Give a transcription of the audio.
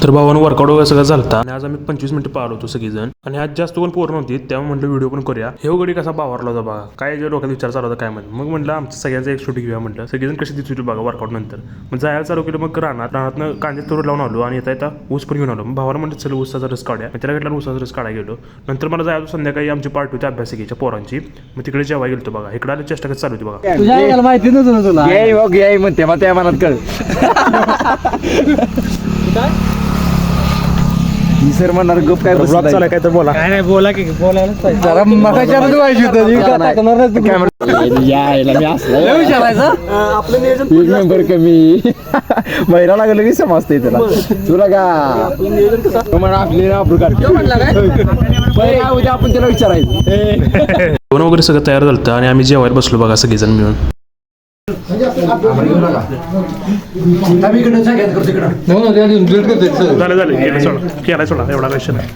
तर भावानं वर्कआउट वगैरे सगळं झालता आणि आज आम्ही 25 मिनिटं पाहिलो होतो सगळीजण आणि आज जास्त कोण पोरं नव्हती त्यामुळे म्हटलं व्हिडिओ पण करूया. हे गडी कसा बावरला होता बघा, काय जे डोक्यात विचार चालू होता काय म्हणत. मग म्हटलं आमचं सगळ्यांचा एक शूट घेऊया म्हटलं. सगळेजण कशी दिसत होती बघा वर्कआउट नंतर. मग जायला चालू केलं, मग रानातनं कांदे तोड लावून आलो आणि येता ऊस पण घेऊन आलो. मग भावाला म्हणलं चल ऊसाचा रस काढूया. त्याला घेतला ऊसाचा रस काढायला गेलो. नंतर मला जायचं संध्याकाळी आमची पार्टी होती अभ्यासिकेच्या पोरांची. मग तिकडे जेवायला गेलो बघा. इकडे आले चेष्टा चालू होती बघा. तुझ्या माहिती नव्हतं तुला म्हणते मग त्या मनात कळ सर म्हणणार गप काय चालाय काय तर बोला. काय नाही बोला की बोलायला जरा मगाच्या व्हायची आपलं नियोजन एक नंबर कमी महिना लागलं की समजते त्याला तुला का आपले उद्या आपण त्याला विचारायचं. दोन वगैरे सगळं तयार झालं आणि आम्ही जेवायला बसलो बघा सगळेजण मिळून. झालं केला सोडा एवढा विषय नाही.